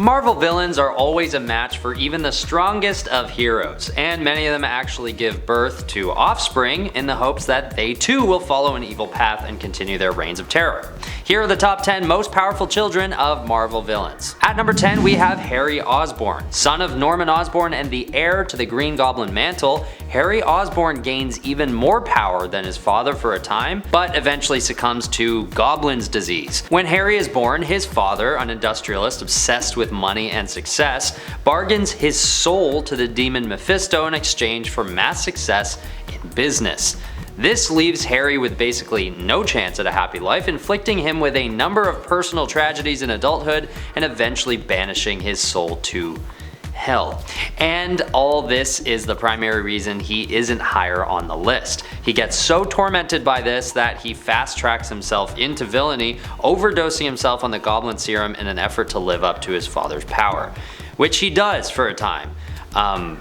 Marvel villains are always a match for even the strongest of heroes, and many of them actually give birth to offspring in the hopes that they too will follow an evil path and continue their reigns of terror. Here are the top 10 most powerful children of Marvel villains. At number 10 we have Harry Osborn. Son of Norman Osborn and the heir to the Green Goblin mantle, Harry Osborn gains even more power than his father for a time, but eventually succumbs to Goblin's disease. When Harry is born, his father, an industrialist obsessed with money and success, bargains his soul to the demon Mephisto in exchange for mass success in business. This leaves Harry with basically no chance at a happy life, inflicting him with a number of personal tragedies in adulthood and eventually banishing his soul to hell. And all this is the primary reason he isn't higher on the list. He gets so tormented by this that he fast tracks himself into villainy, overdosing himself on the Goblin Serum in an effort to live up to his father's power. Which he does for a time.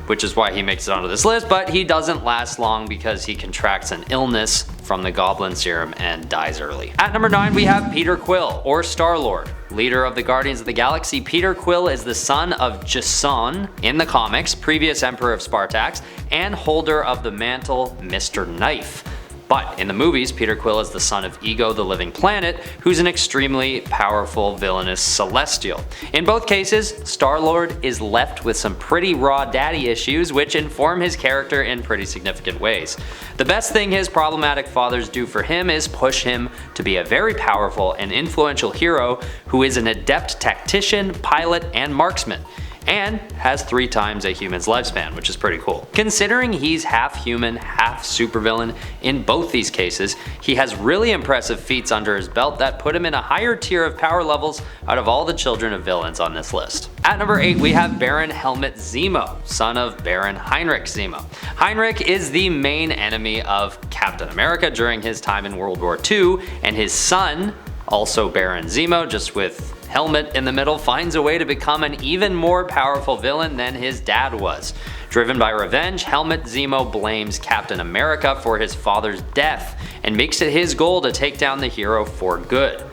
Which is why he makes it onto this list, but he doesn't last long because he contracts an illness from the Goblin Serum and dies early. At number 9 we have Peter Quill, or Star-Lord. Leader of the Guardians of the Galaxy, Peter Quill is the son of Jason in the comics, previous Emperor of Spartax, and holder of the mantle Mr. Knife. But in the movies, Peter Quill is the son of Ego the Living Planet, who's an extremely powerful villainous celestial. In both cases, Star-Lord is left with some pretty raw daddy issues which inform his character in pretty significant ways. The best thing his problematic fathers do for him is push him to be a very powerful and influential hero who is an adept tactician, pilot, and marksman, and has 3 times a human's lifespan, which is pretty cool. Considering he's half human, half supervillain in both these cases, he has really impressive feats under his belt that put him in a higher tier of power levels out of all the children of villains on this list. At number 8 we have Baron Helmut Zemo, son of Baron Heinrich Zemo. Heinrich is the main enemy of Captain America during his time in World War II, and his son, also Baron Zemo, just with Helmut in the middle, finds a way to become an even more powerful villain than his dad was. Driven by revenge, Helmut Zemo blames Captain America for his father's death and makes it his goal to take down the hero for good.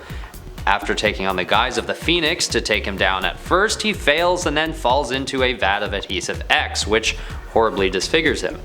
After taking on the guise of the Phoenix to take him down at first, he fails and then falls into a vat of adhesive X, which horribly disfigures him.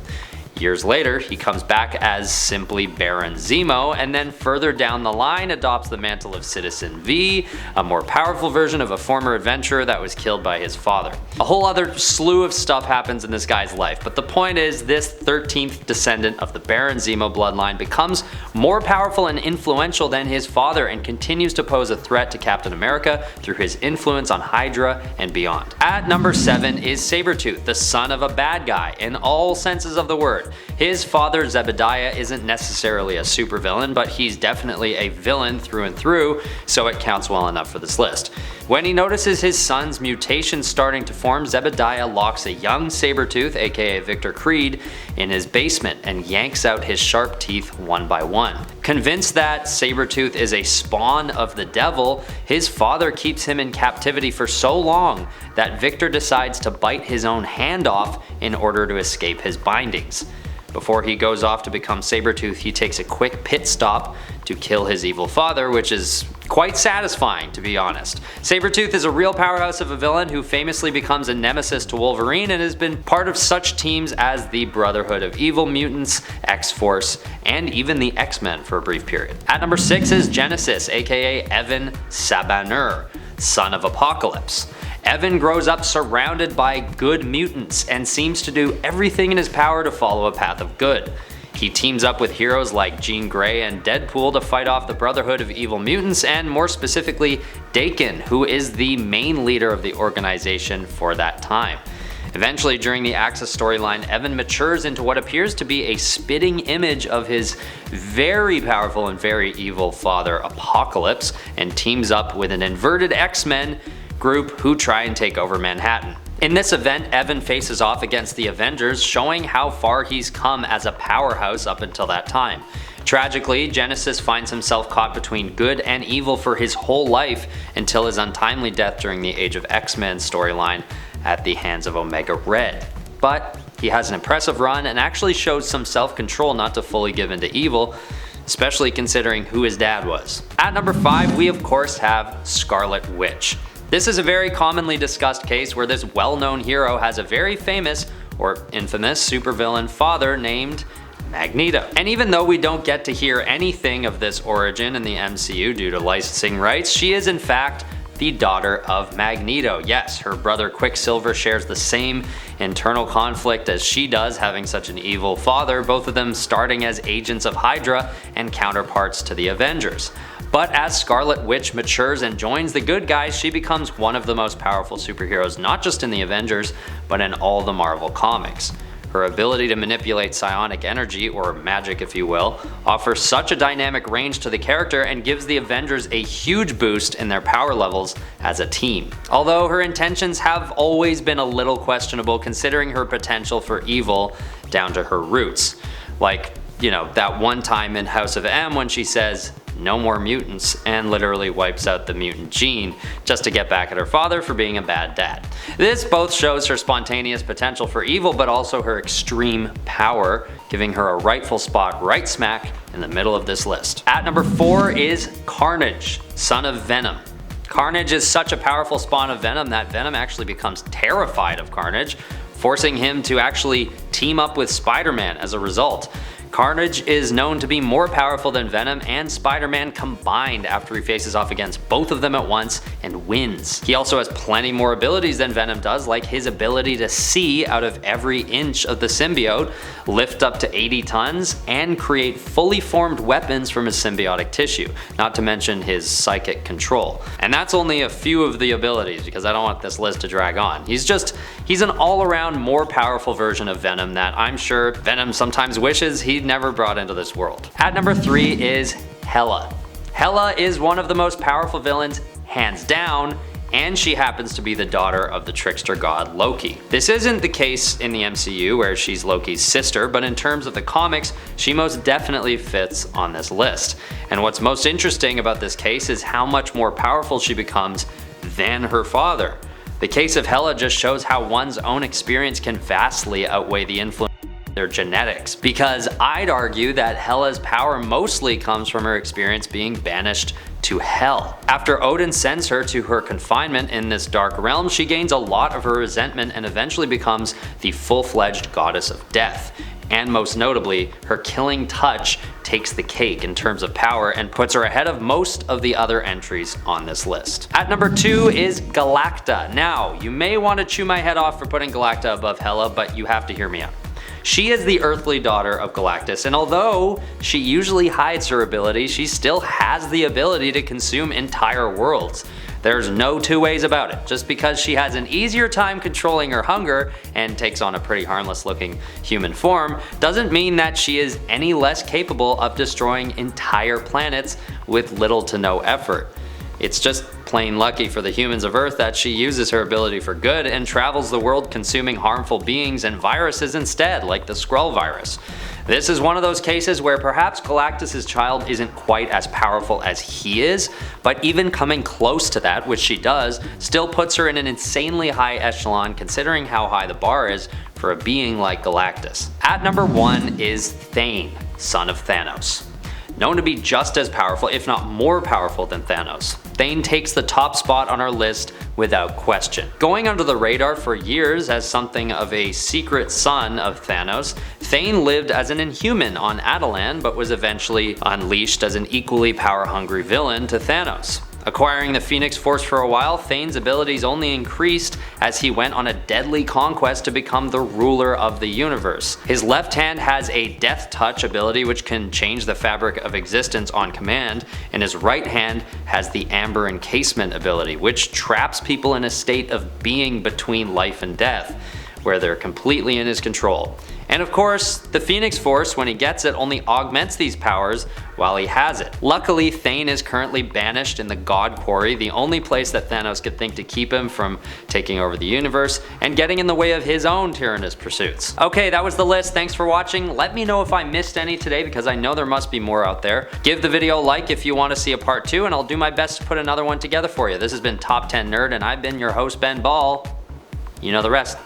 Years later, he comes back as simply Baron Zemo, and then further down the line adopts the mantle of Citizen V, a more powerful version of a former adventurer that was killed by his father. A whole other slew of stuff happens in this guy's life, but the point is this 13th descendant of the Baron Zemo bloodline becomes more powerful and influential than his father and continues to pose a threat to Captain America through his influence on Hydra and beyond. At number 7 is Sabertooth, the son of a bad guy in all senses of the word. His father Zebediah isn't necessarily a supervillain, but he's definitely a villain through and through, so it counts well enough for this list. When he notices his son's mutation starting to form, Zebediah locks a young Sabertooth, aka Victor Creed, in his basement and yanks out his sharp teeth one by one. Convinced that Sabertooth is a spawn of the devil, his father keeps him in captivity for so long that Victor decides to bite his own hand off in order to escape his bindings. Before he goes off to become Sabertooth, he takes a quick pit stop to kill his evil father, which is quite satisfying, to be honest. Sabertooth is a real powerhouse of a villain who famously becomes a nemesis to Wolverine and has been part of such teams as the Brotherhood of Evil Mutants, X-Force, and even the X-Men for a brief period. At number 6 is Genesis, aka Evan Sabanur, son of Apocalypse. Evan grows up surrounded by good mutants and seems to do everything in his power to follow a path of good. He teams up with heroes like Jean Grey and Deadpool to fight off the Brotherhood of Evil Mutants, and more specifically Daken, who is the main leader of the organization for that time. Eventually, during the Axis storyline, Evan matures into what appears to be a spitting image of his very powerful and very evil father Apocalypse, and teams up with an inverted X-Men group who try and take over Manhattan. In this event, Evan faces off against the Avengers, showing how far he's come as a powerhouse up until that time. Tragically, Genesis finds himself caught between good and evil for his whole life until his untimely death during the Age of X-Men storyline at the hands of Omega Red. But he has an impressive run and actually shows some self-control not to fully give in to evil, especially considering who his dad was. At number 5, we of course have Scarlet Witch. This is a very commonly discussed case where this well-known hero has a very famous or infamous supervillain father named Magneto. And even though we don't get to hear anything of this origin in the MCU due to licensing rights, she is in fact the daughter of Magneto. Yes, her brother Quicksilver shares the same internal conflict as she does, having such an evil father, both of them starting as agents of Hydra and counterparts to the Avengers. But as Scarlet Witch matures and joins the good guys, she becomes one of the most powerful superheroes, not just in the Avengers, but in all the Marvel comics. Her ability to manipulate psionic energy, or magic if you will, offers such a dynamic range to the character and gives the Avengers a huge boost in their power levels as a team. Although her intentions have always been a little questionable considering her potential for evil down to her roots. Like, you know, that one time in House of M when she says, "No more mutants," and literally wipes out the mutant gene just to get back at her father for being a bad dad. This both shows her spontaneous potential for evil, but also her extreme power, giving her a rightful spot right smack in the middle of this list. At number 4 is Carnage, son of Venom. Carnage is such a powerful spawn of Venom that Venom actually becomes terrified of Carnage, forcing him to actually team up with Spider-Man as a result. Carnage is known to be more powerful than Venom and Spider-Man combined after he faces off against both of them at once and wins. He also has plenty more abilities than Venom does, like his ability to see out of every inch of the symbiote, lift up to 80 tons, and create fully formed weapons from his symbiotic tissue, not to mention his psychic control. And that's only a few of the abilities because I don't want this list to drag on. He's an all-around more powerful version of Venom that I'm sure Venom sometimes wishes he'd never brought into this world. At number 3 is Hela. Hela is one of the most powerful villains, hands down, and she happens to be the daughter of the trickster god Loki. This isn't the case in the MCU where she's Loki's sister, but in terms of the comics, she most definitely fits on this list. And what's most interesting about this case is how much more powerful she becomes than her father. The case of Hela just shows how one's own experience can vastly outweigh the influence of their genetics, because I'd argue that Hela's power mostly comes from her experience being banished to hell. After Odin sends her to her confinement in this dark realm, she gains a lot of her resentment and eventually becomes the full-fledged goddess of death. And most notably, her killing touch takes the cake in terms of power and puts her ahead of most of the other entries on this list. At number 2 is Galacta. Now, you may want to chew my head off for putting Galacta above Hela, but you have to hear me out. She is the earthly daughter of Galactus, and although she usually hides her ability, she still has the ability to consume entire worlds. There's no two ways about it. Just because she has an easier time controlling her hunger and takes on a pretty harmless looking human form doesn't mean that she is any less capable of destroying entire planets with little to no effort. It's just plain lucky for the humans of Earth that she uses her ability for good and travels the world consuming harmful beings and viruses instead, like the Skrull virus. This is one of those cases where perhaps Galactus' child isn't quite as powerful as he is, but even coming close to that, which she does, still puts her in an insanely high echelon considering how high the bar is for a being like Galactus. At number 1 is Thane, son of Thanos. Known to be just as powerful, if not more powerful than Thanos, Thane takes the top spot on our list without question. Going under the radar for years as something of a secret son of Thanos, Thane lived as an Inhuman on Attilan, but was eventually unleashed as an equally power-hungry villain to Thanos. Acquiring the Phoenix Force for a while, Thane's abilities only increased as he went on a deadly conquest to become the ruler of the universe. His left hand has a Death Touch ability which can change the fabric of existence on command, and his right hand has the Amber Encasement ability, which traps people in a state of being between life and death, where they're completely in his control. And of course, the Phoenix Force, when he gets it, only augments these powers while he has it. Luckily, Thane is currently banished in the God Quarry, the only place that Thanos could think to keep him from taking over the universe and getting in the way of his own tyrannous pursuits. Okay, that was the list. Thanks for watching. Let me know if I missed any today because I know there must be more out there. Give the video a like if you want to see a part 2, and I'll do my best to put another one together for you. This has been Top 10 Nerd, and I've been your host, Ben Ball. You know the rest.